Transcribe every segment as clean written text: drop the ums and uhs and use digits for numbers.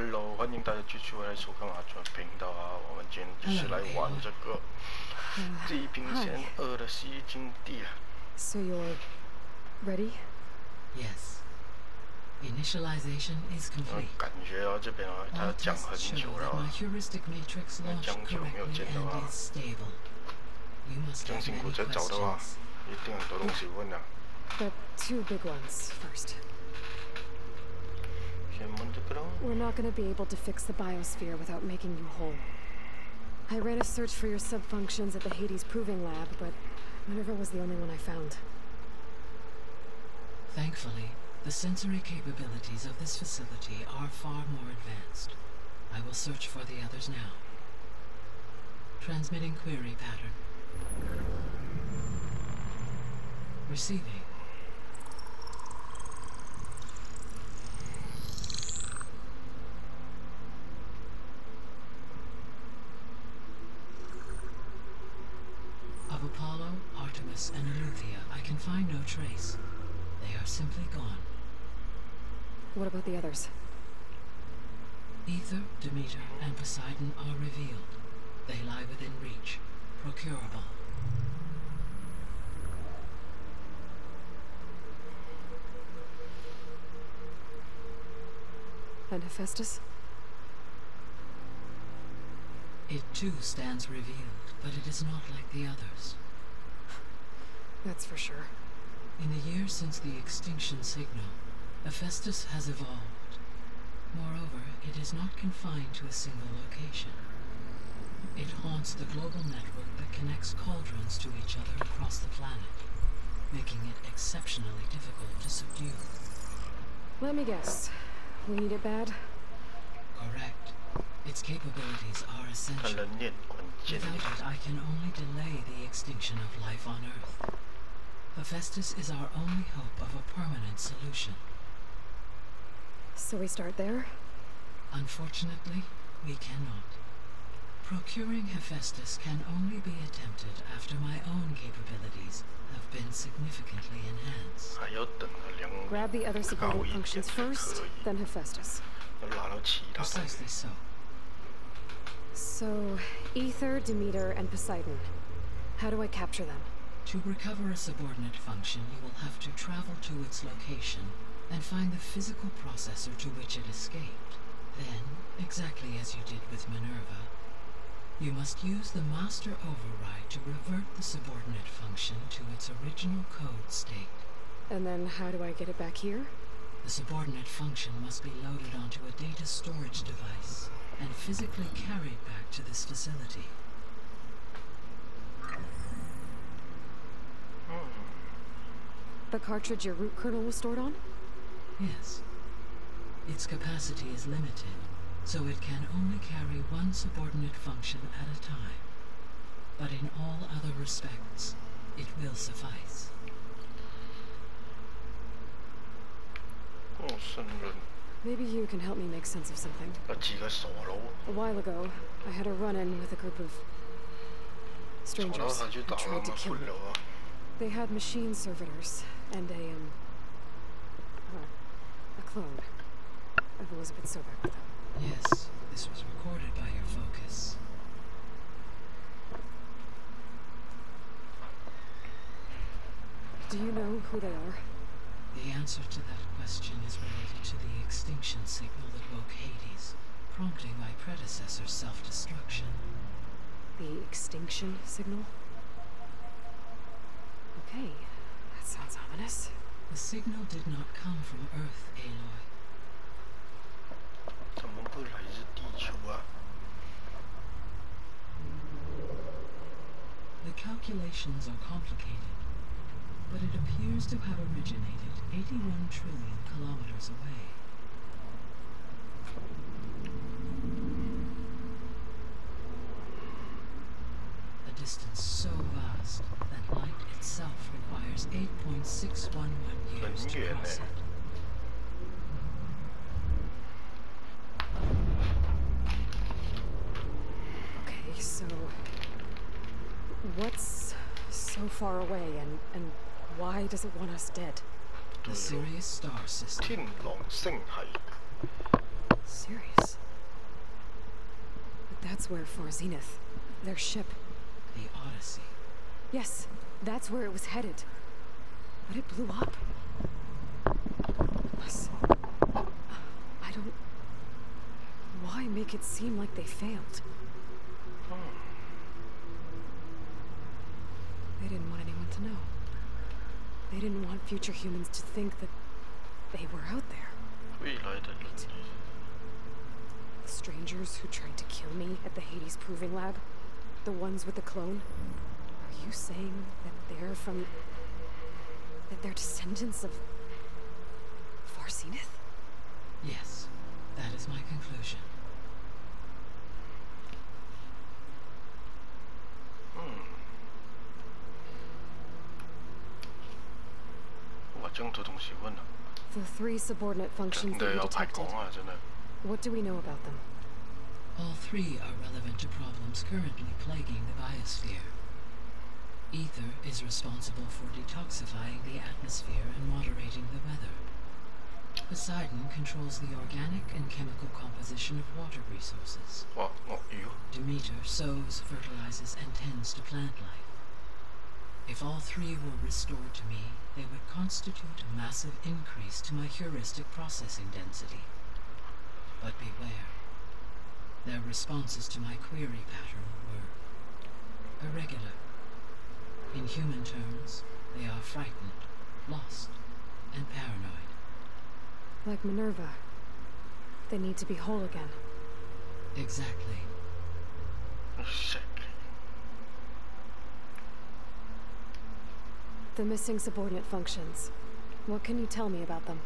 Hello，欢迎大家继续回来收看阿川频道啊！我们今天继续来玩这个《地平线2》的吸金地啊。So you're ready? Yes. Initialization is complete. 感觉啊，这边啊，他讲很久了啊。讲久没有见的话，讲辛苦才找的话，一定很多东西问啊。But two big ones first. 先问这个咯。We're not going to be able to fix the biosphere without making you whole. I ran a search for your subfunctions at the Hades Proving Lab, but Minerva was the only one I found. Thankfully, the sensory capabilities of this facility are far more advanced. I will search for the others now. Transmitting query pattern. Receiving. Of Apollo, Artemis, and Eleuthia, I can find no trace. They are simply gone. What about the others? Ether, Demeter, and Poseidon are revealed. They lie within reach, procurable. And Hephaestus? It too stands revealed, but it is not like the others. That's for sure. In the years since the extinction signal, Hephaestus has evolved. Moreover, it is not confined to a single location. It haunts the global network that connects cauldrons to each other across the planet, making it exceptionally difficult to subdue. Let me guess. We need it bad? Correct. Its capabilities are essential. Without it, I can only delay the extinction of life on Earth. Hephaestus is our only hope of a permanent solution. So we start there? Unfortunately, we cannot. Procuring Hephaestus can only be attempted after my own capabilities have been significantly enhanced. Grab the other supporting functions first, then Hephaestus. Precisely so. So, Ether, Demeter, and Poseidon. How do I capture them? To recover a subordinate function, you will have to travel to its location and find the physical processor to which it escaped. Then, exactly as you did with Minerva, you must use the master override to revert the subordinate function to its original code state. And then how do I get it back here? The subordinate function must be loaded onto a data storage device and physically carried back to this facility. The cartridge your root kernel was stored on? Yes. Its capacity is limited, so it can only carry one subordinate function at a time. But in all other respects, it will suffice. Maybe you can help me make sense of something. A while ago, I had a run-in with a group of strangers who tried to kill me. They had machine servitors and a clone of Elizabeth Sobek with them. Yes, this was recorded by your focus. Do you know who they are? The answer to that question is related to the extinction signal that woke Hades, prompting my predecessor's self-destruction. The extinction signal? Okay, that sounds ominous. The signal did not come from Earth, Aloy. The calculations are complicated, but it appears to have originated 81 trillion kilometers away. A distance so vast that light itself requires 8.611 years to cross it. Okay, so what's so far away and why does it want us dead? The Sirius star system. Sirius? That's where Far Zenith, their ship. The Odyssey. Yes, that's where it was headed. But it blew up. Plus, I don't... Why make it seem like they failed? They didn't want anyone to know. They didn't want future humans to think that they were out there. The strangers who tried to kill me at the Hades Proving Lab, the ones with the clone, are you saying that they're from... that they're descendants of... Far Zenith? Yes, that is my conclusion. The 3 subordinate functions that you detected. What do we know about them? All 3 are relevant to problems currently plaguing the biosphere. Ether is responsible for detoxifying the atmosphere and moderating the weather. Poseidon controls the organic and chemical composition of water resources. Demeter sows, fertilizes, and tends to plant life. If all 3 were restored to me, they would constitute a massive increase to my heuristic processing density. But beware. Their responses to my query pattern were irregular. In human terms, they are frightened, lost, and paranoid. Like Minerva. They need to be whole again. Exactly. The missing subordinate functions. What can you tell me about them?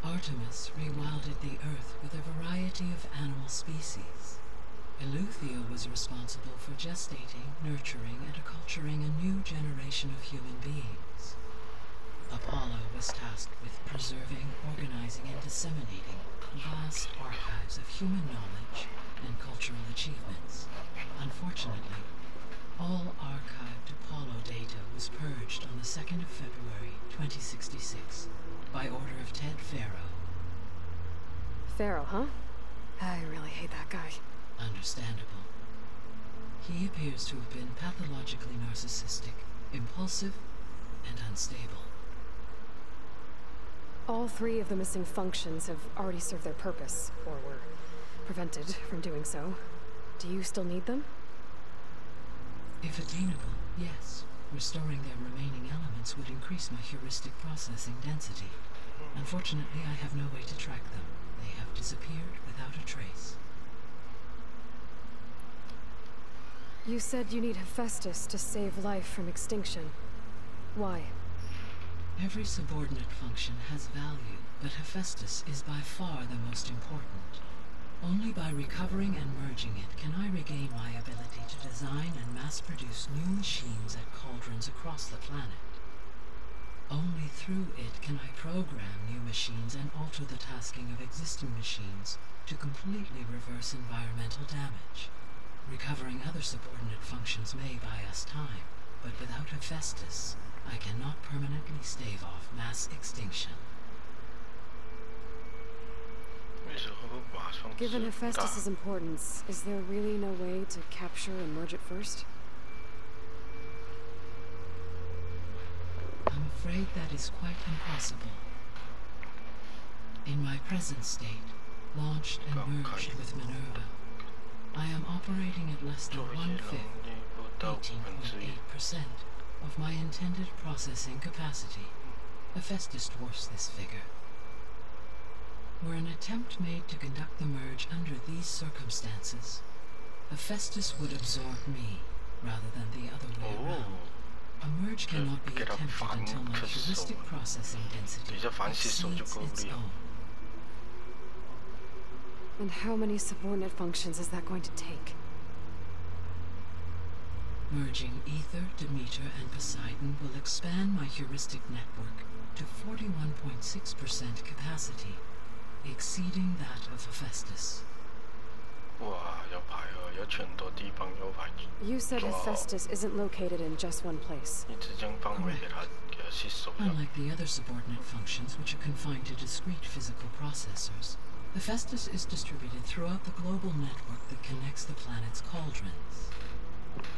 Artemis rewilded the Earth with a variety of animal species. Eleuthia was responsible for gestating, nurturing, and acculturating a new generation of human beings. Apollo was tasked with preserving, organizing, and disseminating vast archives of human knowledge and cultural achievements. Unfortunately, all archived Apollo data was purged on the 2nd of February, 2066, by order of Ted Faro. Faro, huh? I really hate that guy. Understandable. He appears to have been pathologically narcissistic, impulsive, and unstable. All 3 of the missing functions have already served their purpose, or were prevented from doing so. Do you still need them? If attainable, yes. Restoring their remaining elements would increase my heuristic processing density. Unfortunately, I have no way to track them. They have disappeared without a trace. You said you need Hephaestus to save life from extinction. Why? Every subordinate function has value, but Hephaestus is by far the most important. Only by recovering and merging it can I regain my ability to design and mass-produce new machines at cauldrons across the planet. Only through it can I program new machines and alter the tasking of existing machines to completely reverse environmental damage. Recovering other subordinate functions may buy us time, but without Hephaestus, I cannot permanently stave off mass extinction. Given Hephaestus' importance, is there really no way to capture and merge it first? I'm afraid that is quite impossible. In my present state, launched and merged with Minerva, I am operating at less than 1/5, 18.8% of my intended processing capacity. Hephaestus dwarfs this figure. Were an attempt made to conduct the merge under these circumstances, Hephaestus would absorb me, rather than the other way around. A merge cannot be attempted until my heuristic processing density exceeds its own. And how many subordinate functions is that going to take? Merging Ether, Demeter, and Poseidon will expand my heuristic network to 41.6% capacity, exceeding that of Hephaestus. 哇，有排哦，有很多地方有排 You said 抓哦， Hephaestus isn't located in just one place. 你只将範圍給它吸收咗。 Unlike the other subordinate functions, which are confined to discrete physical processors, Hephaestus is distributed throughout the global network that connects the planet's cauldrons.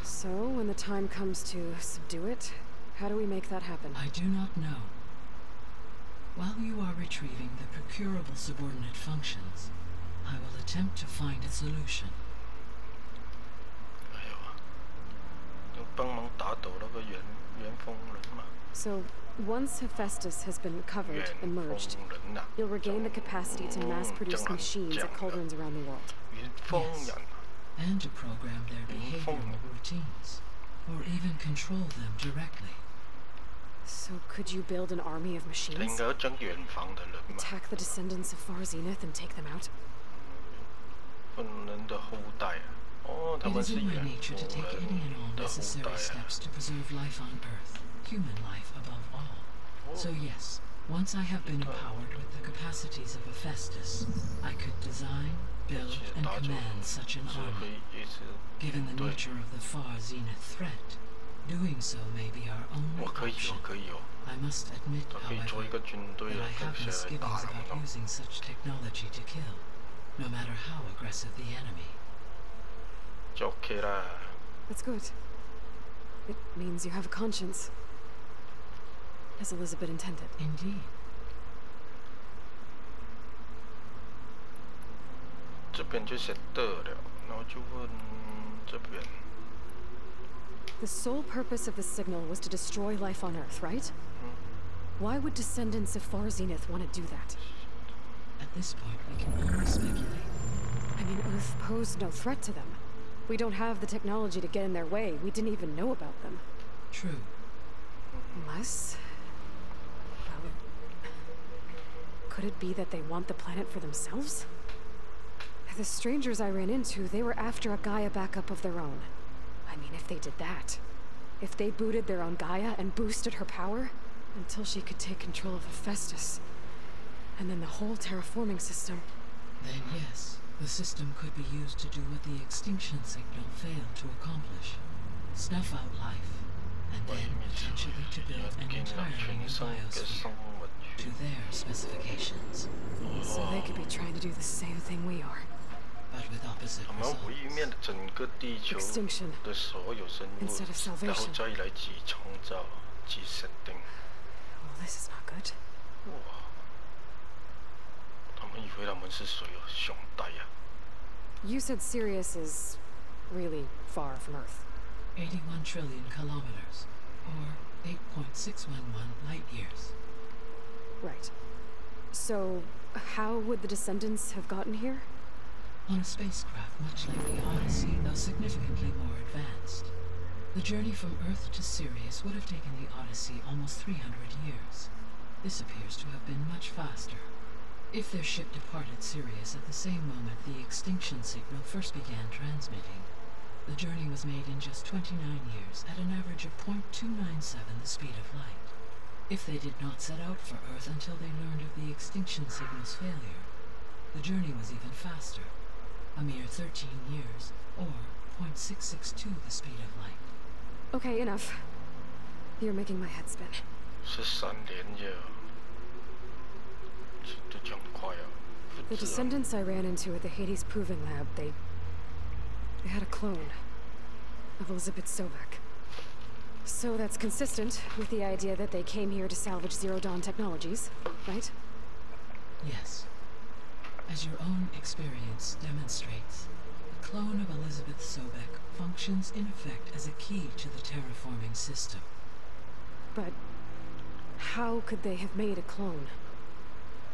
So, when the time comes to subdue it, how do we make that happen? I do not know. While you are retrieving the procurable subordinate functions, I will attempt to find a solution. 係啊，要幫忙打倒那個元豐人嘛。 So, once Hephaestus has been recovered 元 and 豐 merged, 人啊， you'll regain the capacity to mass-produce 真係 machines 正 at 㗎 cauldrons around the world. 元豐人啊， And to program their behavioral routines, or even control them directly. So, could you build an army of 應 machines? 該將元豐的人嘛， Attack the descendants of Far Zenith and take them out? 本人的後代啊。哦，他 It 們 is 是 in my 元 nature to 豐 take any 人 and all 的後 necessary 代啊。 steps to preserve life on Earth, human life above all. So yes, once I have been empowered with the capacities of Hephaestus, I could design, build, and command such an 是 army. 會一直 Given the 對， nature of the Far Zenith threat, doing so may be our 我 only 可以 option. 哦，可以哦， I must admit, 我可以做一 however, 個軍隊 that 啊， I 跟 have 誰來 misgivings 打人 about 咯？ using such technology to kill, no matter how aggressive the enemy. 就 OK 啦。 That's good. It means you have a conscience. As Elizabeth intended. Indeed. 這邊就寫得了，然後就問這邊， The sole purpose of the signal was to destroy life on Earth, right? Why would descendants of Far Zenith want to do that? At this point, we can only speculate. I mean, Earth posed no threat to them. We don't have the technology to get in their way. We didn't even know about them. True. Unless... Well... Could it be that they want the planet for themselves? The strangers I ran into, they were after a Gaia backup of their own. I mean, if they did that... If they booted their own Gaia and boosted her power... Until she could take control of Hephaestus. And then the whole terraforming system... Then yes, the system could be used to do what the extinction signal failed to accomplish. Snuff out life, and then potentially to build an entirely new biosphere to their specifications, So they could be trying to do the same thing we are. but with opposite 我們毀 results. 滅整個地球 Extinction 的所有生物 instead of， 然後 salvation. 再來自創造、自設定。 Well, this is not good. 哇！他們以為他們是誰啊？上帝啊！ You said Sirius is... really far from Earth. 81 trillion kilometers, or 8.611 light years. Right. So, how would the descendants have gotten here? On a spacecraft much like the Odyssey, though significantly more advanced. The journey from Earth to Sirius would have taken the Odyssey almost 300 years. This appears to have been much faster. If their ship departed Sirius at the same moment the extinction signal first began transmitting, the journey was made in just 29 years at an average of 0.297 the speed of light. If they did not set out for Earth until they learned of the extinction signal's failure, the journey was even faster, a mere 13 years, or 0.662 the speed of light. Okay, enough. You're making my head spin. 13年啫，這這樣快啊！ The 不知啊 descendants I ran into at the Hades Proving Lab, they had a clone of Elizabeth Sobek. So that's consistent with the idea that they came here to salvage Zero Dawn technologies, right? Yes. As your own experience demonstrates, the clone of Elizabeth Sobek functions in effect as a key to the terraforming system. But how could they have made a clone?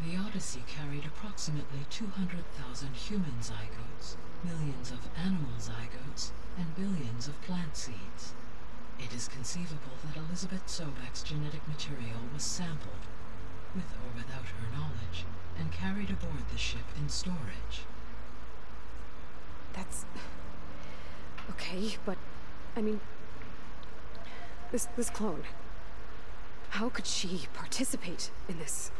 The Odyssey carried approximately 200,000 human zygotes, millions of animal zygotes, and billions of plant seeds. It is conceivable that Elizabeth Sobek's genetic material was sampled, with or without her knowledge, and carried aboard the ship in storage. That's... Okay, but... I mean... This clone... How could she participate in this?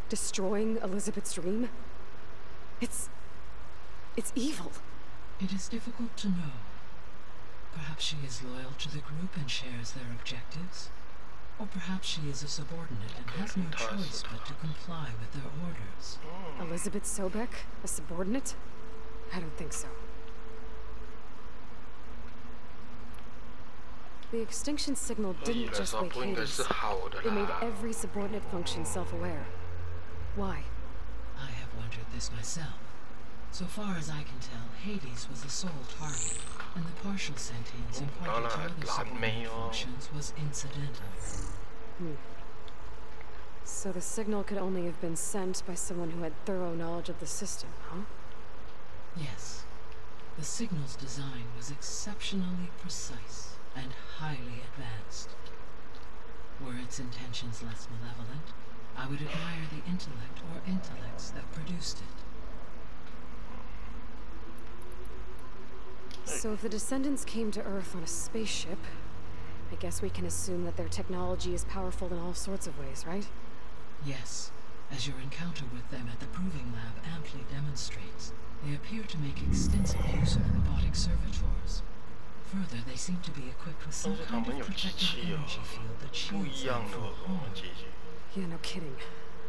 Destroying Elizabeth's dream? It's It's evil. It is difficult to know. Perhaps she is loyal to the group and shares their objectives. Or perhaps she is a subordinate and has no choice but to comply with their orders. Elizabeth Sobek, a subordinate? I don't think so. The extinction signal didn't just wake Hades. It made every subordinate function self-aware. Why? I have wondered this myself. So far as I can tell, Hades was the sole target, and the partial sentience imparted to other subordinate functions was incidental. So the signal could only have been sent by someone who had thorough knowledge of the system, huh? Yes. The signal's design was exceptionally precise and highly advanced. Were its intentions less malevolent, I would admire the intellect or intellects that produced it. So if the Descendants came to Earth on a spaceship, I guess we can assume that their technology is powerful in all sorts of ways, right? Yes. As your encounter with them at the Proving Lab amply demonstrates, they appear to make extensive use of robotic servitors. Further, they seem to be equipped with some kind of protective energy field that shields them from harm. Yeah, no kidding.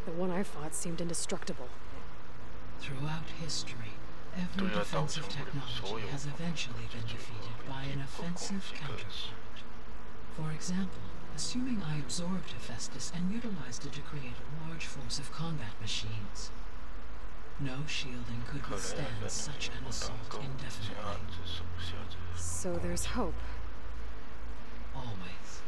The one I fought seemed indestructible. Throughout history, every defensive technology has eventually been defeated by an offensive counterpart. For example, assuming I absorbed Hephaestus and utilized it to create a large force of combat machines, no shielding could withstand such an assault indefinitely. So there's hope. Always.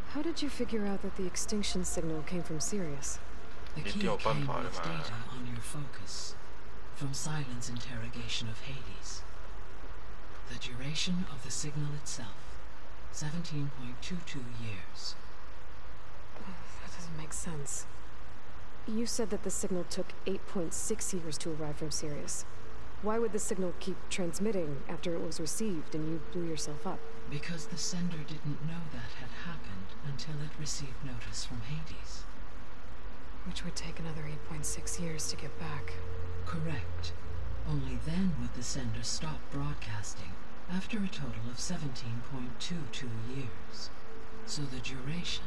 How did you figure out that the extinction signal came from Sirius? The key came with data on your focus, from Silent's interrogation of Hades. The duration of the signal itself, 17.22 years. That doesn't make sense. You said that the signal took 8.6 years to arrive from Sirius. Why would the signal keep transmitting after it was received and you blew yourself up? Because the sender didn't know that had happened until it received notice from Hades. Which would take another 8.6 years to get back. Correct. Only then would the sender stop broadcasting, after a total of 17.22 years. So the duration,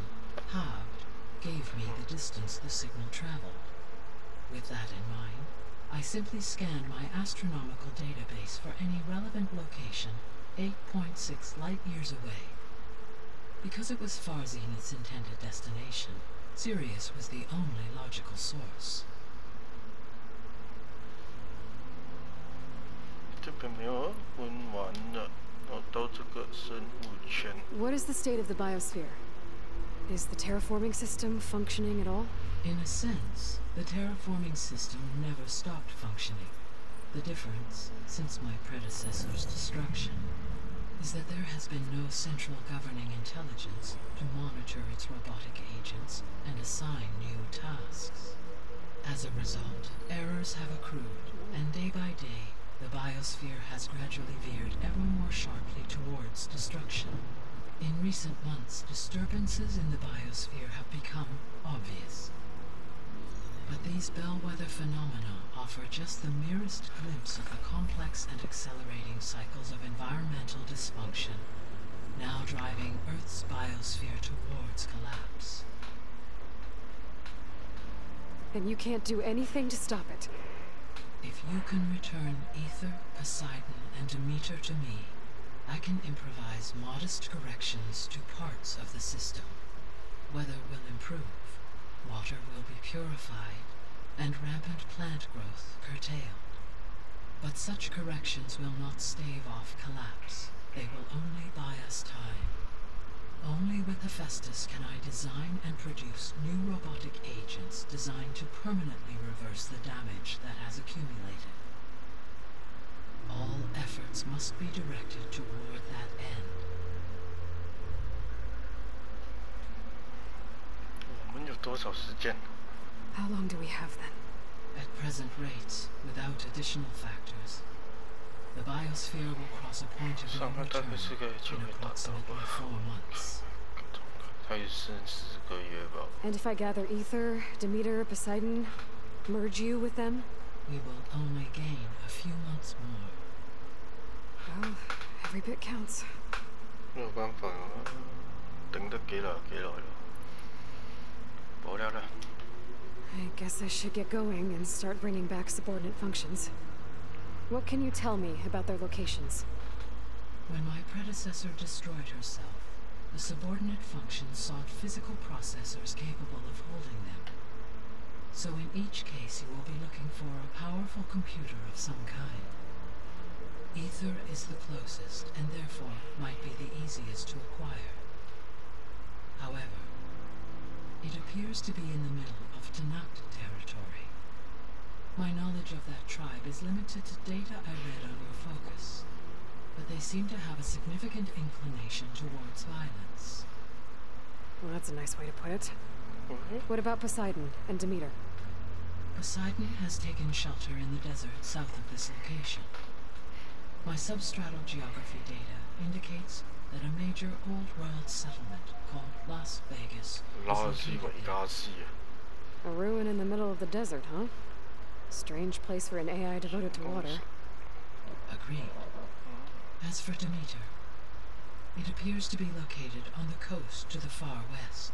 halved, gave me the distance the signal traveled. With that in mind, I simply scanned my astronomical database for any relevant location 8.6 light-years away. Because it was far Zenith's intended destination, Sirius was the only logical source. What is the state of the biosphere? Is the terraforming system functioning at all? In a sense, the terraforming system never stopped functioning. The difference, since my predecessor's destruction, is that there has been no central governing intelligence to monitor its robotic agents and assign new tasks. As a result, errors have accrued, and day by day, the biosphere has gradually veered ever more sharply towards destruction. In recent months, disturbances in the biosphere have become obvious. But these bellwether phenomena offer just the merest glimpse of the complex and accelerating cycles of environmental dysfunction, now driving Earth's biosphere towards collapse. And you can't do anything to stop it? If you can return Aether, Poseidon, and Demeter to me, I can improvise modest corrections to parts of the system. Weather will improve, water will be purified, and rampant plant growth curtailed. But such corrections will not stave off collapse. They will only buy us time. Only with Hephaestus can I design and produce new robotic agents designed to permanently reverse the damage that has accumulated. All efforts must be directed toward that end. How long do we have then? At present rates, without additional factors, the biosphere will cross a point of no return in approximately 4 months. And if I gather Aether, Demeter, Poseidon, Merge you with them? We will only gain a few months more. Well, every bit counts. 没有办法啊，等得幾耐幾耐咯，冇了啦。 I guess I should get going and start bringing back subordinate functions. What can you tell me about their locations? When my predecessor destroyed herself, the subordinate functions sought physical processors capable of holding them. So in each case you will be looking for a powerful computer of some kind. Ether is the closest, and therefore might be the easiest to acquire. However, it appears to be in the middle of Tanakh territory. My knowledge of that tribe is limited to data I read on your focus, but they seem to have a significant inclination towards violence. Well, that's a nice way to put it. What about Poseidon and Demeter? Poseidon has taken shelter in the desert south of this location. My substratal geography data indicates that a major old world settlement called Las Vegas is located there. A ruin in the middle of the desert, huh? Strange place for an AI devoted to water. Agreed. As for Demeter, it appears to be located on the coast to the far west.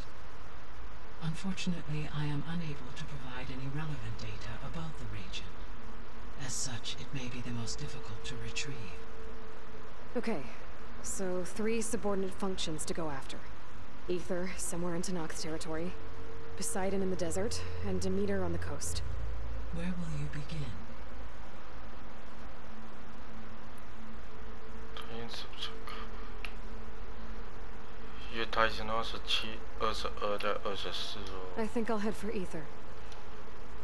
Unfortunately, I am unable to provide any relevant data about the region. As such, it may be the most difficult to retrieve. Okay, so 3 subordinate functions to go after. Ether, somewhere in Tanakh territory. Poseidon in the desert, and Demeter on the coast. Where will you begin? 因为他已经27、22到24哦。 I think I'll head for Ether.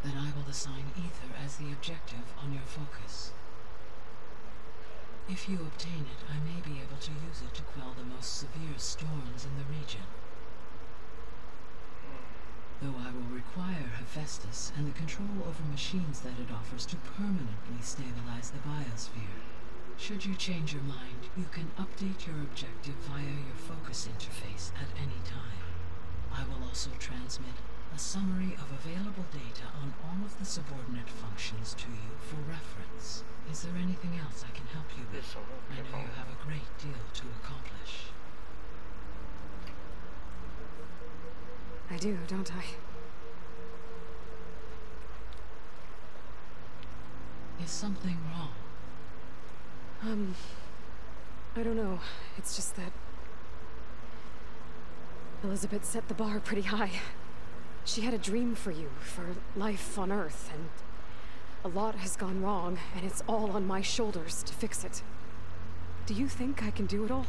Then I will assign Ether as the objective on your focus. If you obtain it, I may be able to use it to quell the most severe storms in the region. Though I will require Hephaestus and the control over machines that it offers to permanently stabilize the biosphere. Should you change your mind, you can update your objective via your focus interface at any time. I will also transmit a summary of available data on all of the subordinate functions to you for reference. Is there anything else I can help you with? I know you have a great deal to accomplish. I do, don't I? Is something wrong? I don't know. It's just that Elizabeth set the bar pretty high. She had a dream for you, for life on Earth, and a lot has gone wrong, and it's all on my shoulders to fix it. Do you think I can do it all?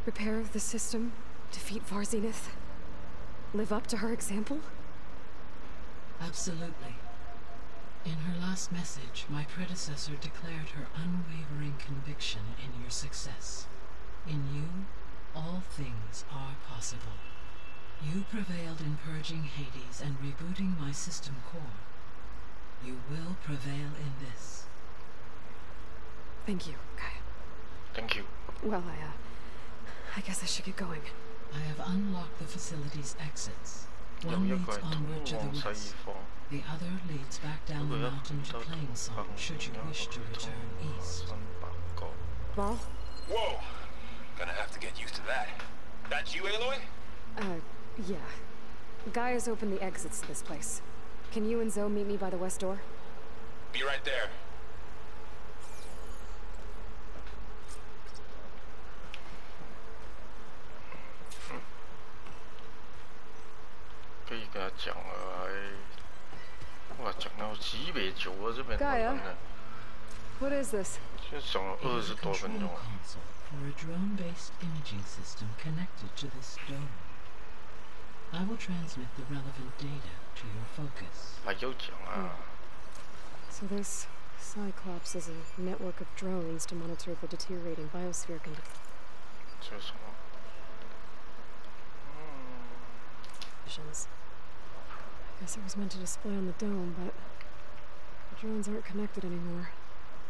Repair the system, defeat Varzinith, live up to her example? Absolutely. In her last message, my predecessor declared her unwavering conviction in your success. In you, all things are possible. You prevailed in purging Hades and rebooting my system core. You will prevail in this. Thank you, Gaia. Thank you. Well, I guess I should get going. I have unlocked the facility's exits. One leads onward to the west. The other leads back down the mountain to Plainsong, should you wish to return east. Val? Whoa! Gonna have to get used to that. That's you, Aloy? Yeah. Gaia's opened the exits to this place. Can you and Zoe meet me by the west door? Be right there. Gaia? What is this? It is a control console for a drone-based imaging system connected to this dome. I will transmit the relevant data to your focus. So this Cyclops is a network of drones to monitor the deteriorating biosphere conditions. I guess it was meant to display on the dome, but the drones aren't connected anymore.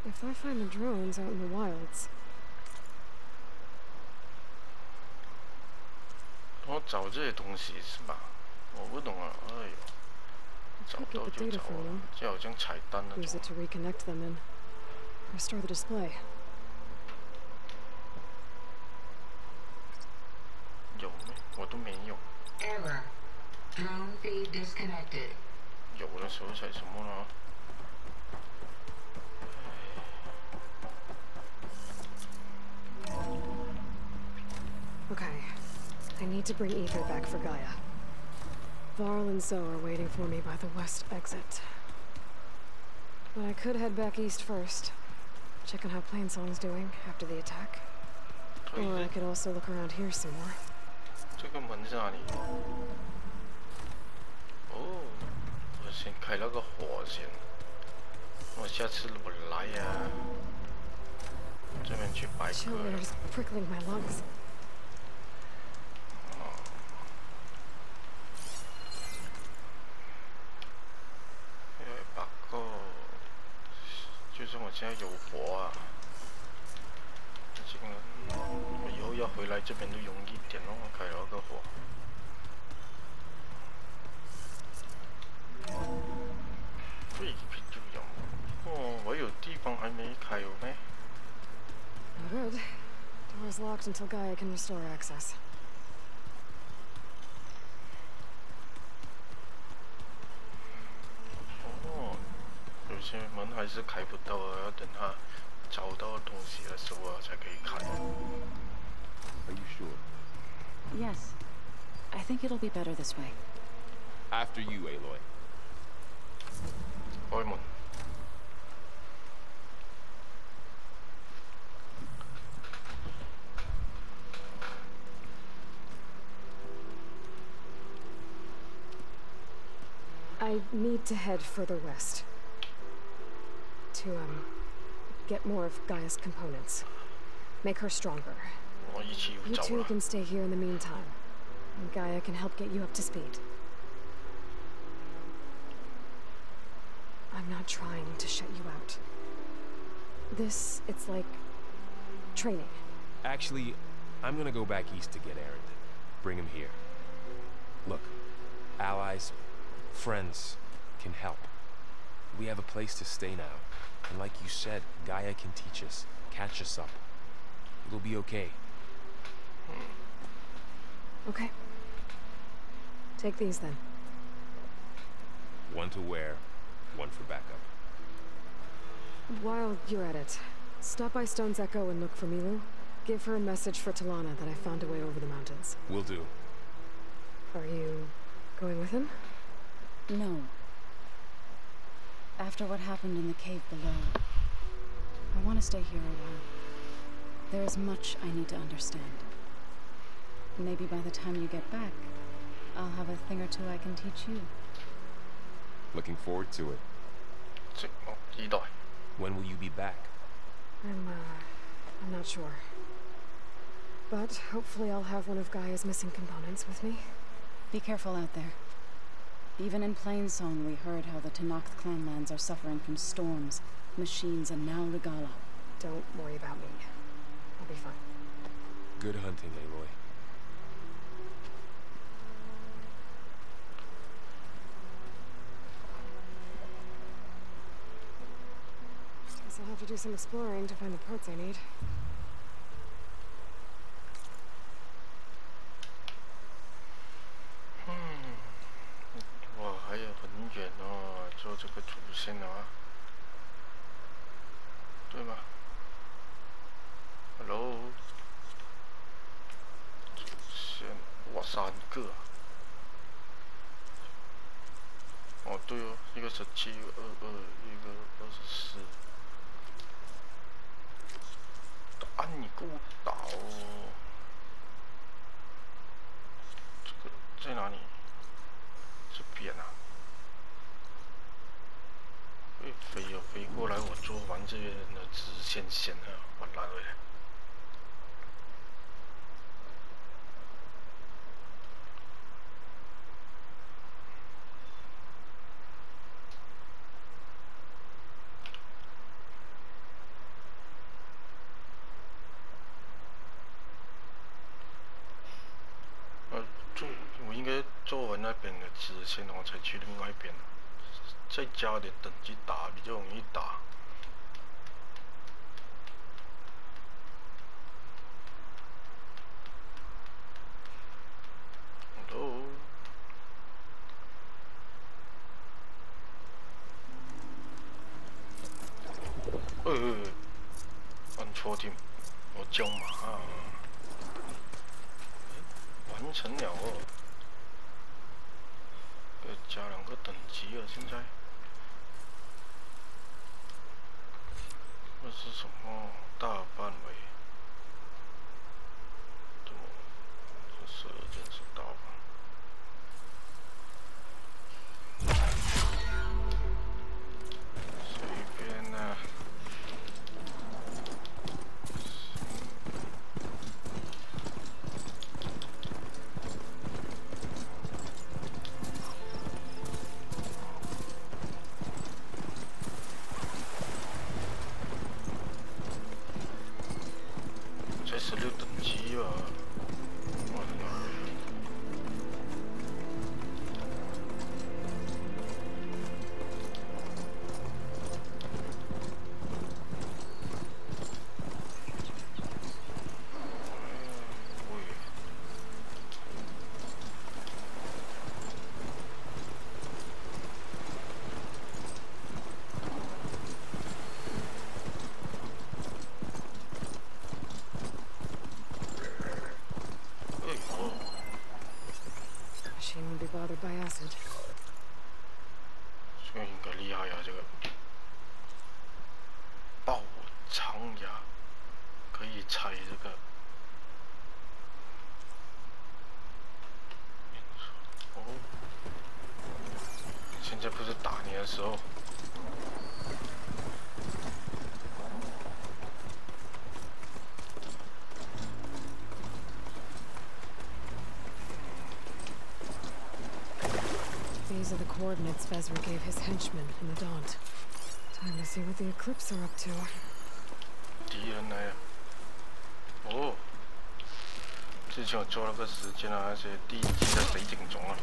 If I find the drones out in the wilds... 我找这些东西是吧？我不懂啊，哎呦，找 get the data from them. 这好像彩蛋那 Use 种 it。to reconnect them and restore the display. 有没？我都没有。 Error. Drone feed disconnected. 有的时候才什么呢？ Okay. I need to bring Ether back for Gaia. Varl and Zoe are waiting for me by the west exit. But I could head back east first. Check on how Plainsong's doing after the attack. Or I could also look around here some more. 这个门是哪里？哦，我先开了个火先。我下次不来呀、这边去摆 Chill 个。 air is prickling my lungs. 把个，就是我现在有火啊。这个我以后要回来这边就容易一点咯，开了个火。对，就有。哦，我有地方还没开有咩？ No good. Door's locked until Gaia can restore access. 哦，有些门还是开不到啊，要等它找到东西的时候啊才可以开。 Are you sure? Yes. I think it'll be better this way. After you, Aloy. 开门。 I need to head further west. To, get more of Gaia's components. Make her stronger. 我一起 You 走 two 了。 can stay here in the meantime. And Gaia can help get you up to speed. I'm not trying to shut you out. This, it's like training. Actually, I'm gonna go back east to get Aaron. Bring him here. Look, allies, friends can help. We have a place to stay now. And like you said, Gaia can teach us, catch us up. It'll be okay. Okay. Take these then. One to wear, one for backup. While you're at it, stop by Stone's Echo and look for Milu. Give her a message for Talana that I found a way over the mountains. Will do. Are you going with him? No. After what happened in the cave below, I want to stay here a while. There is much I need to understand. Maybe by the time you get back, I'll have a thing or two I can teach you. Looking forward to it. 这哦，一代。 When will you be back? I'm not sure. But hopefully I'll have one of Gaia's missing components with me. Be careful out there. Even in Plainsong, we heard how the Tenakth clanlands are suffering from storms, machines, and now Regala. Don't worry about me. I'll be fine. Good hunting, Aloy. Guess I'll have to do some exploring to find the parts I need. 哇，还有很远哦，做这个主线啊，对吗 ？Hello， 主线哇3个、啊，哦对哦，一个17，一个22，一个24。打你给我打哦！这个在哪里？ 这边啊，会飞哦，飞过来，我做完这边的直线线啊，完了嘞。我应该做完那边的直线，然后才去另外一边。再加点等级打比较容易打。Hello。按错键，我叫马。完成了哦。加2个等级了，现在。这是什么？大范围。这12件是大范围。随便啊。16等级吧，我的妈！Machine won't be bothered by acid. 这个应该厉害呀，这个爆长牙可以踩这个。哦，现在不是打你的时候。These are the coordinates Vezra gave his henchmen in the Daunt. Time to see what the Eclipse are up to. 敌人来了。哦，之前我做了个时间啊，而且第1集在水井中啊。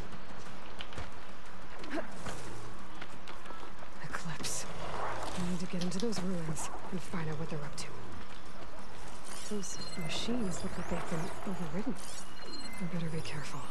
Eclipse. We need to get into those ruins and find out what they're up to. Those machines look like they've been overridden. We better be careful.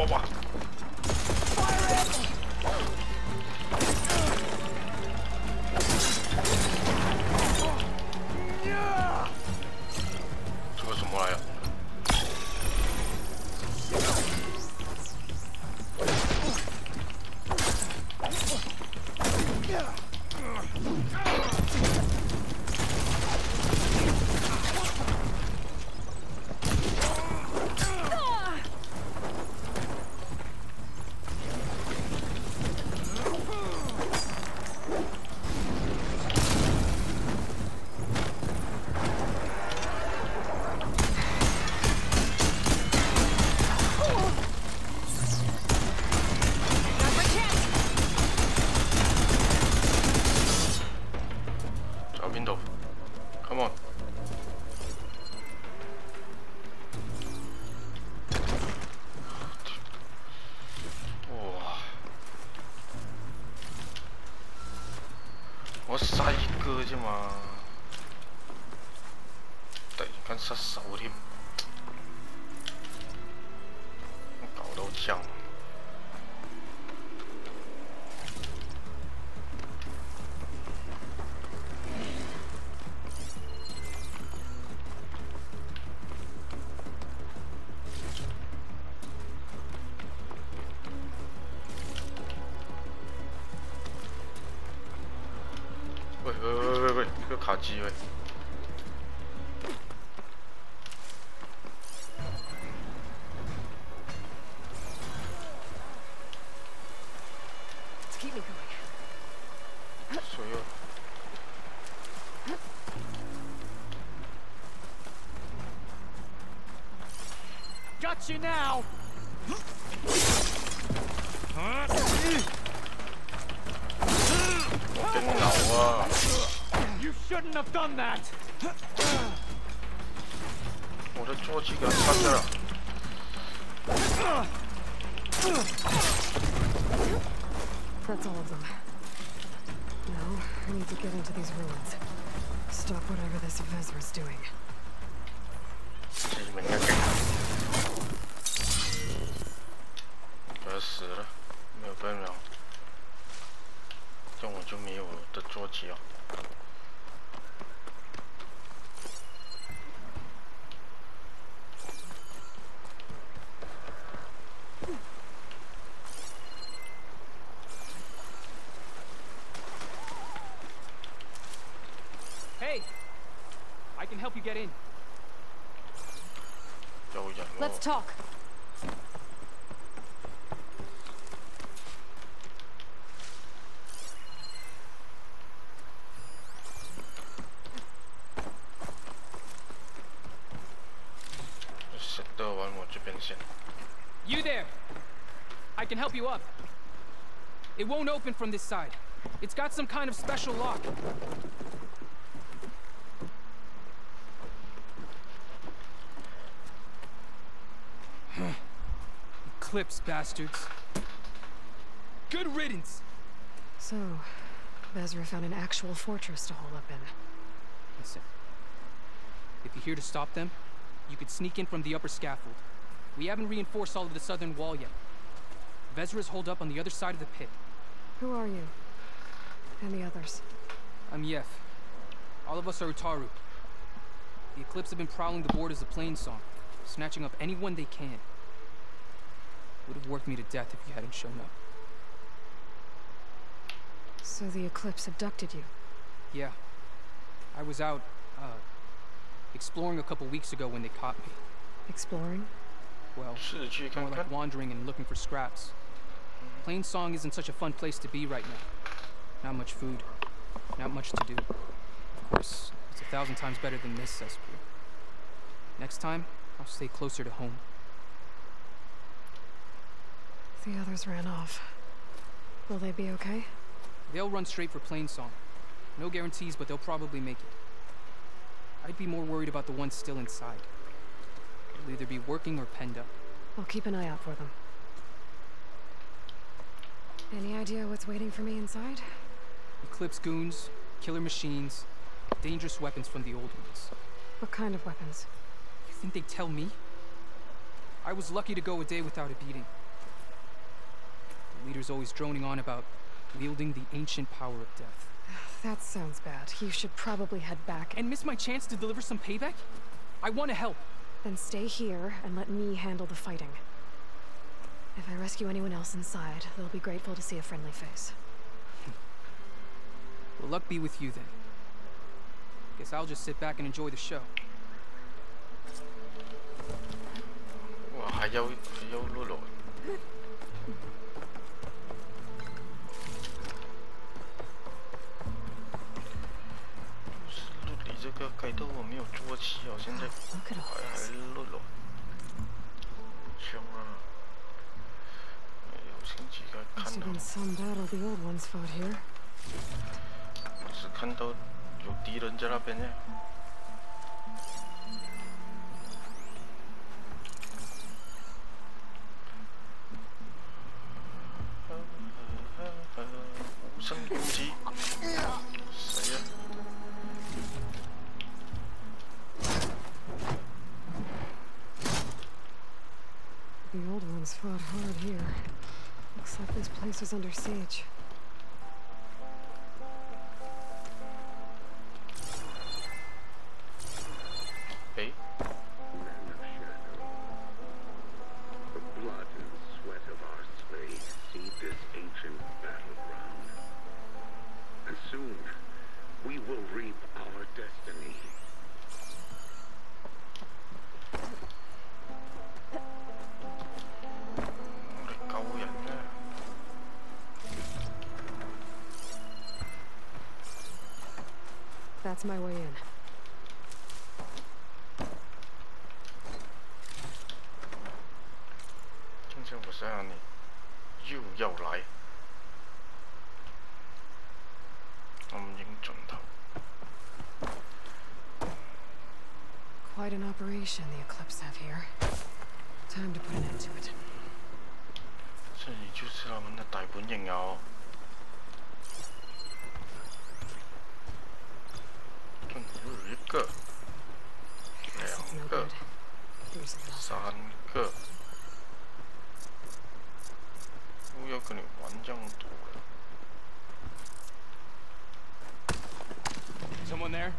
哇！这个什么来呀？Come on.哇！我杀一個啫嘛，突然間失手添，搞到僵。Got you now. You shouldn't have done that. 我的坐骑给他穿掉了。 That's all of them. Now, I need to get into these ruins. Stop whatever this Vezra's doing. 这里面应该给他。我要死了，没有办法。这样我就没有我的坐骑了。 Hey, I can help you get in. Let's talk. You there! I can help you up. It won't open from this side. It's got some kind of special lock. Eclipse, bastards. Good riddance! So, Vezra found an actual fortress to hole up in. Listen. If you're here to stop them, you could sneak in from the upper scaffold. We haven't reinforced all of the southern wall yet. Vezra's holed up on the other side of the pit. Who are you? And the others? I'm Yef. All of us are Utaru. The Eclipse have been prowling the borders of Plainsong, snatching up anyone they can. Would have worked me to death if you hadn't shown up. So the Eclipse abducted you? Yeah. I was out, exploring a couple weeks ago when they caught me. Exploring? Well, more like wandering and looking for scraps. Plainsong isn't such a fun place to be right now. Not much food, not much to do. Of course, it's 1,000 times better than this cesspool. Next time, I'll stay closer to home. The others ran off. Will they be okay? They'll run straight for Plainsong. No guarantees, but they'll probably make it. I'd be more worried about the ones still inside. They'll either be working or penned up. I'll keep an eye out for them. Any idea what's waiting for me inside? Eclipse goons, killer machines, dangerous weapons from the old ones. What kind of weapons? You think they'd tell me? I was lucky to go a day without a beating. The leader's always droning on about wielding the ancient power of death. That sounds bad. You should probably head back and miss my chance to deliver some payback? I want to help. Then stay here and let me handle the fighting. If I rescue anyone else inside, they'll be grateful to see a friendly face. Well, luck be with you then. Guess I'll just sit back and enjoy the show. 哇，还要落落。离这个街道我没有坐骑哦，现在还落落。凶啊！有星期该看到。 Some battle the old ones fought here. 只看到有敌人在那边呢。 无声攻击，谁呀？ The old ones fought hard here. Looks like this place was under siege. Hey. Men of shadow. The blood and sweat of our slaves seed this ancient battleground. And soon, we will reap our destiny. That's my way in. Quite an operation the Eclipse have here. Time to put an end to it. 这里就是他们的逮本营哦。这里有一个、2个、3个，不要跟你玩这样多了。Someone there?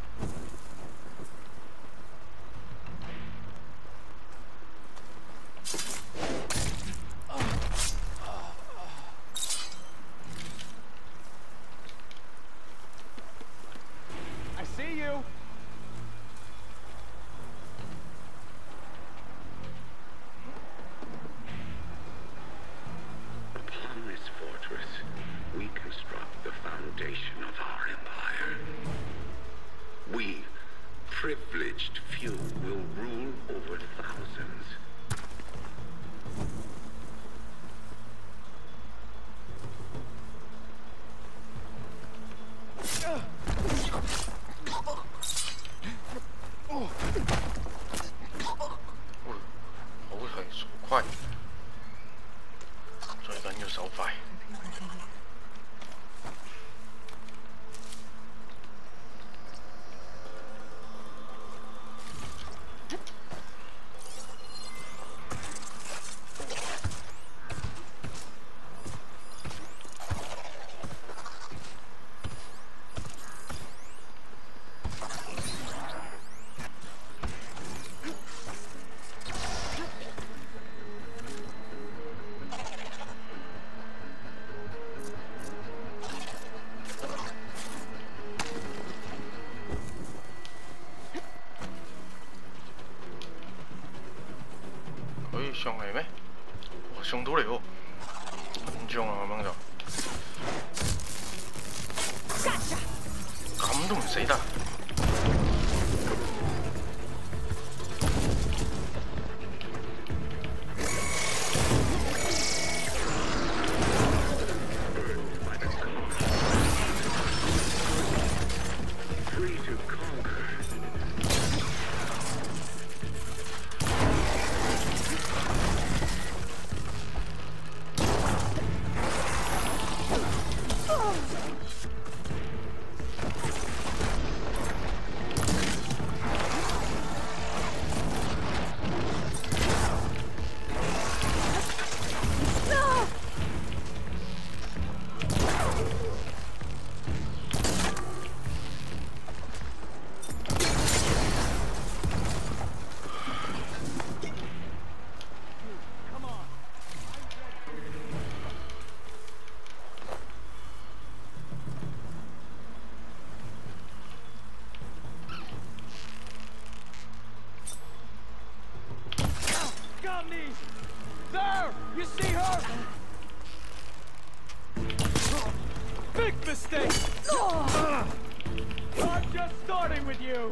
I see you. Upon this fortress, we construct the foundation of our empire. We, privileged few, will rule over thousands. sông này mấy? Ủa, sông Tú Liệu. Anh John là mang rồi. Cắm đúng xảy ra. There! You see her? Big mistake! I'm just starting with you!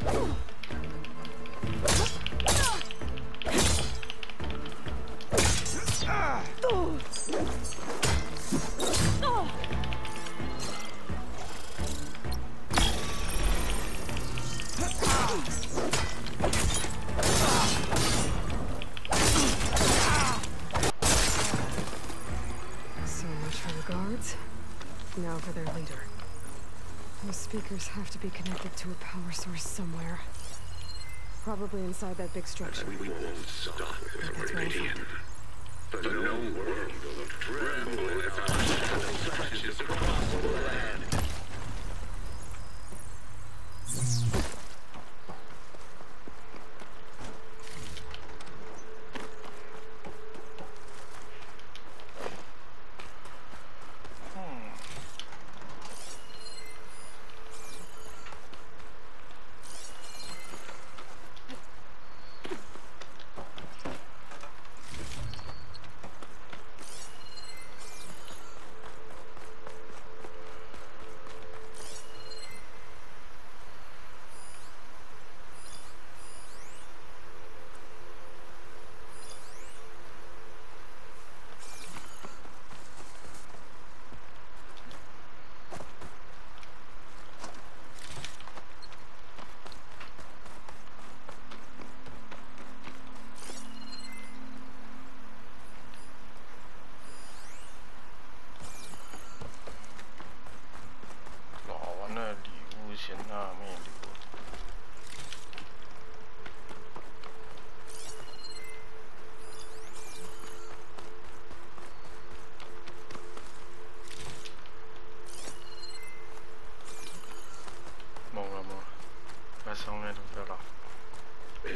Now for their leader. Those speakers have to be connected to a power source somewhere. Probably inside that big structure. We won't stop with Meridian. The known world will tremble as our shadow stretches across the land.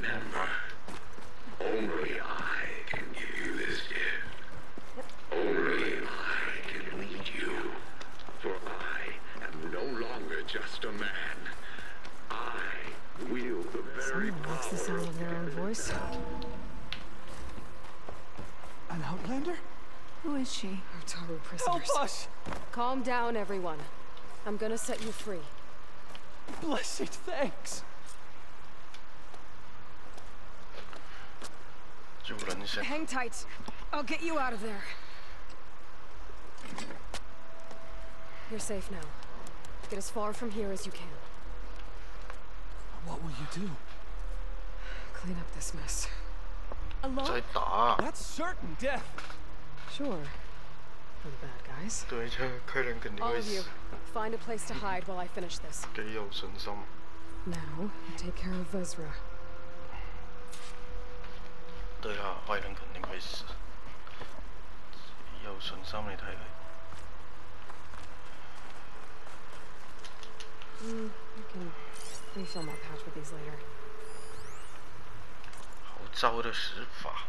Remember, only I can give you this gift. Only I can lead you. For I am no longer just a man. I wield the very Someone likes the sound of their own voice. An Outlander? Who is she? Otaru prisoners. Help us! Calm down, everyone. I'm gonna set you free. Blessed thanks. 救人先。 Hang tight. I'll get you out of there. You're safe now. Get as far from here as you can. What will you do? Clean up this mess. 再 Alone? 打。 That's certain death. Sure. For the bad guys. 对，这客人肯定 All 会 of you, 死。 find a place to hide while I finish this. 幾有信心。 Now, take care of Vezra. 對啊，壞人肯定會死。有信心你睇佢。 I can refill my pouch with these later. 好糟的死法。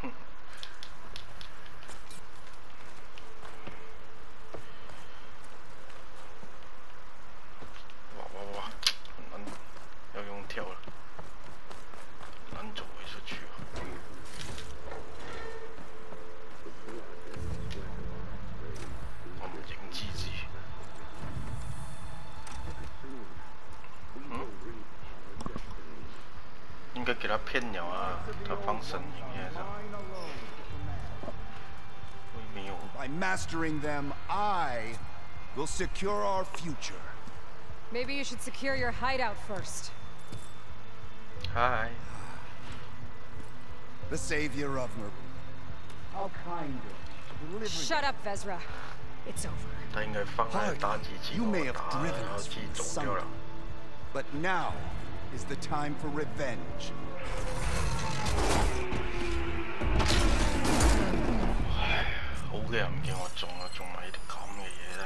哼。哇哇哇！很难，要用跳了，很难走回出去啊。我唔認自己。 应该给他骗了啊！他放声音也是。没有。 By mastering them, I will secure our future. Maybe you should secure your hideout first. Hi. The savior of Meru. How kind of you. Shut up, Vezra. It's over. 他应该放在打机器 You may 打， have 然 driven 后 us 机 from 走掉 sunder, 了。 but now is the time for revenge. 好嘅唔見我中啊，中埋呢啲咁嘅嘢咧。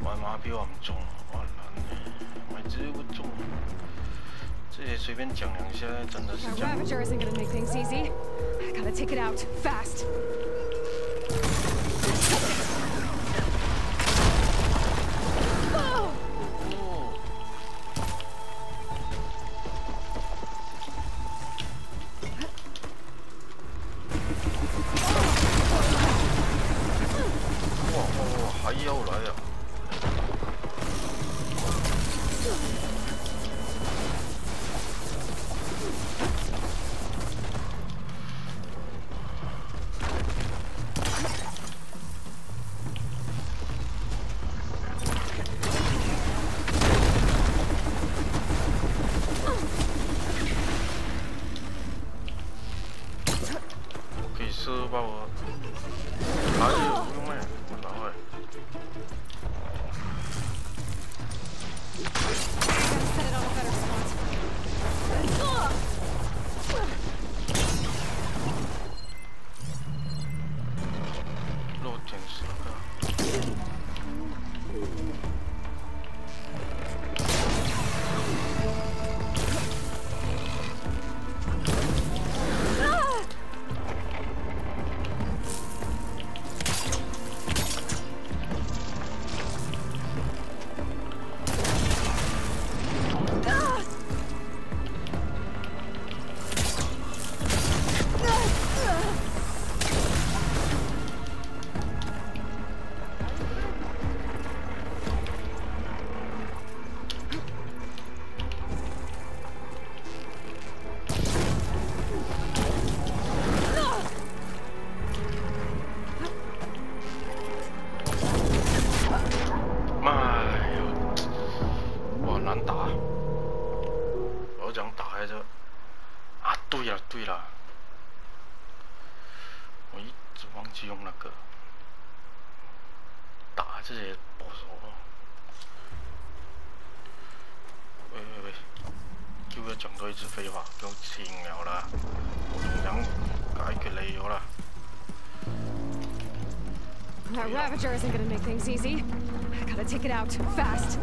買馬標我唔中，我撚嘅，買這個中。這些隨便講兩下，真的是 That 這樣。 Ravager isn't gonna make things easy. I gotta take it out, fast. Oh! 哇，還要來啊！ 可以射爆我，哪里有用哎？我拿回来。 Set it on a better spot. 漏点十个。对了，我一直忘记用那个打这些保守了。喂，叫佢講多一次廢話，俾我停了啦，我仲想解決你咗啦。 That Ravager isn't gonna make things easy. I gotta take it out fast.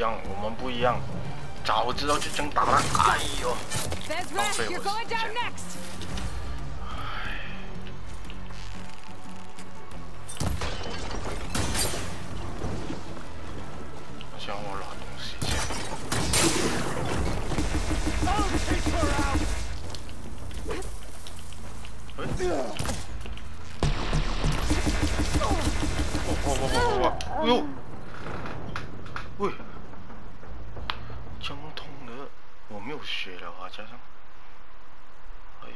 我们不一样，早知道就这样打了。哎呦，浪费我时间。想我拿东西先。哎呦！喂！ 枪痛了，我没有血了啊，加上，哎呦，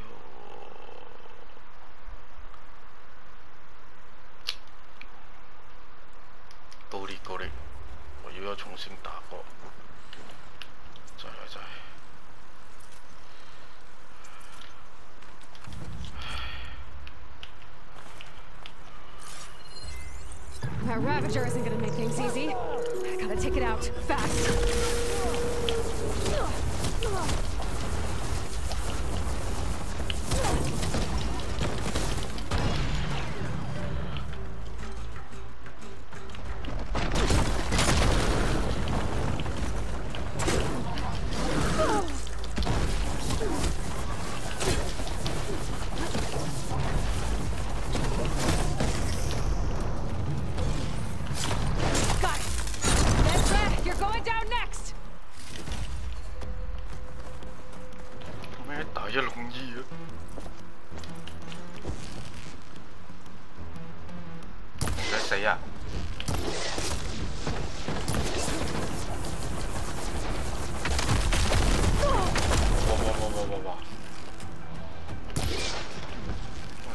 够力，我又要重新打过，再来。 That Ravager isn't gonna make things easy. I gotta take it out fast. 谁呀？哇！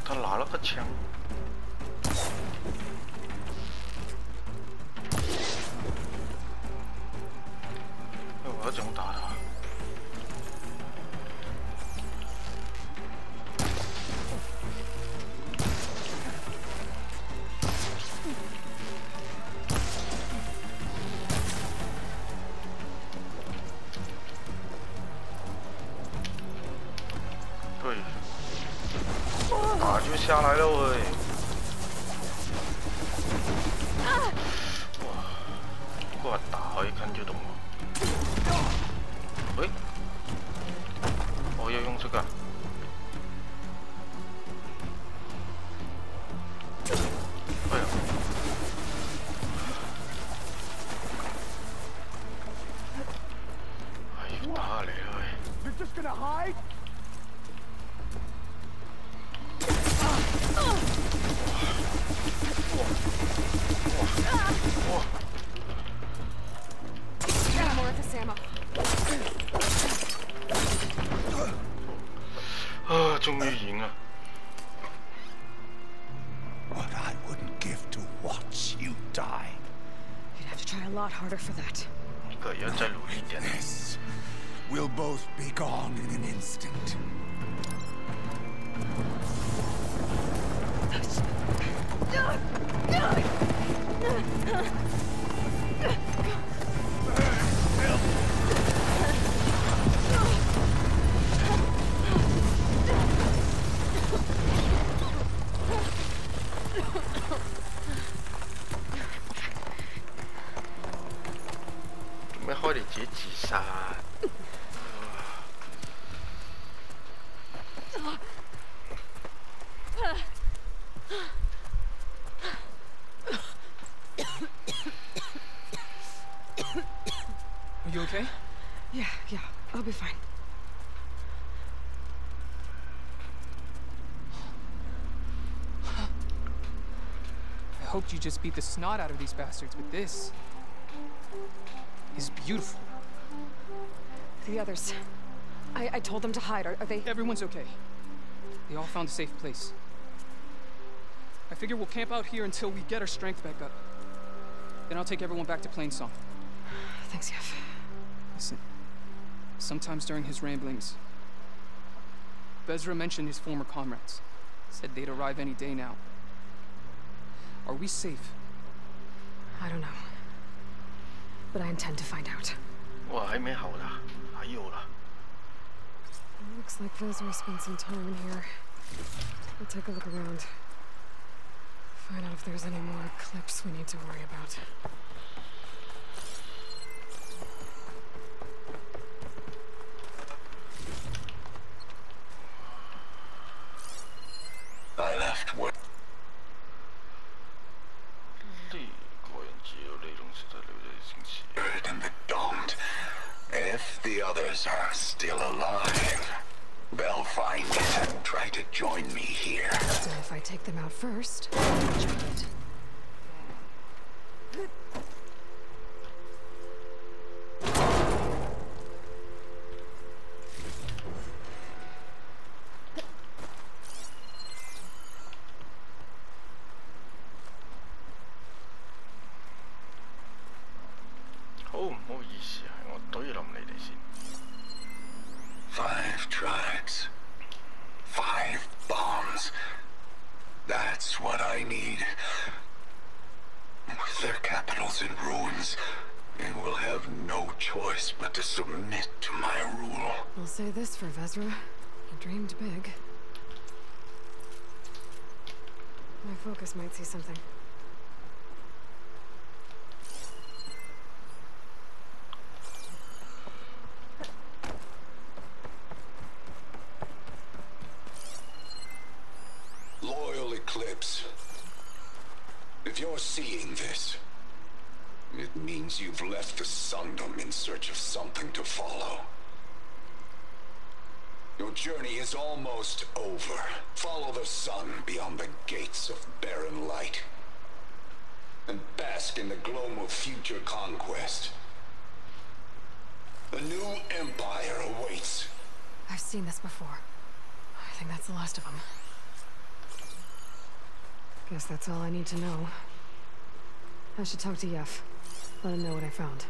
他拿了个枪。我要怎么打他？ 就下来了喂！哇，这个打一看就懂了。喂，我要用这个。哎呀！哎呦，打来了喂！ You're just gonna hide? 终于赢了。 What I wouldn't give to watch you die. You'd have to try a lot harder for that. 你可要再努力点。 Yes, we'll both be gone in an instant. hoped you just beat the snot out of these bastards, but this is beautiful. The others. I told them to hide. Are they... Everyone's okay. They all found a safe place. I figure we'll camp out here until we get our strength back up. Then I'll take everyone back to Plainsong. Thanks, Yef. Listen, sometimes during his ramblings, Vezra mentioned his former comrades. Said they'd arrive any day now. Are we safe? I don't know. But I intend to find out. 我还没好啦，还有啦。 Looks like Vezra spent some time in here. We'll take a look around. Find out if there's any more Eclipse we need to worry about. I left work. And the domed. If the others are still alive, they'll find it and try to join me here. So if I take them out first, I'll try it. Five tribes. 5 bombs. That's what I need. With their capitals in ruins, they will have no choice but to submit to my rule. I'll say this for Vezra. He dreamed big. My focus might see something. Loyal Eclipse. If you're seeing this, it means you've left the Sundom in search of something to follow. Your journey is almost over. Follow the sun beyond the gates of barren light, and bask in the gloom of future conquest. The new empire awaits. I've seen this before. I think that's the last of them. Guess that's all I need to know. I should talk to Yef. Let him know what I found.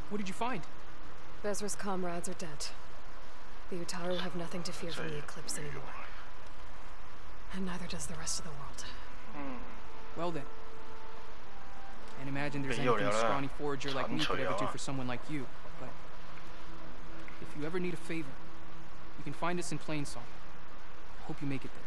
What did you find? Vezra's comrades are dead. The Utaru have nothing to fear from the Eclipse anymore. And neither does the rest of the world. Well then. Can't imagine there's anything a scrawny forager like me could ever do for someone like you. But if you ever need a favor, you can find us in Plainsong. Hope you make it there.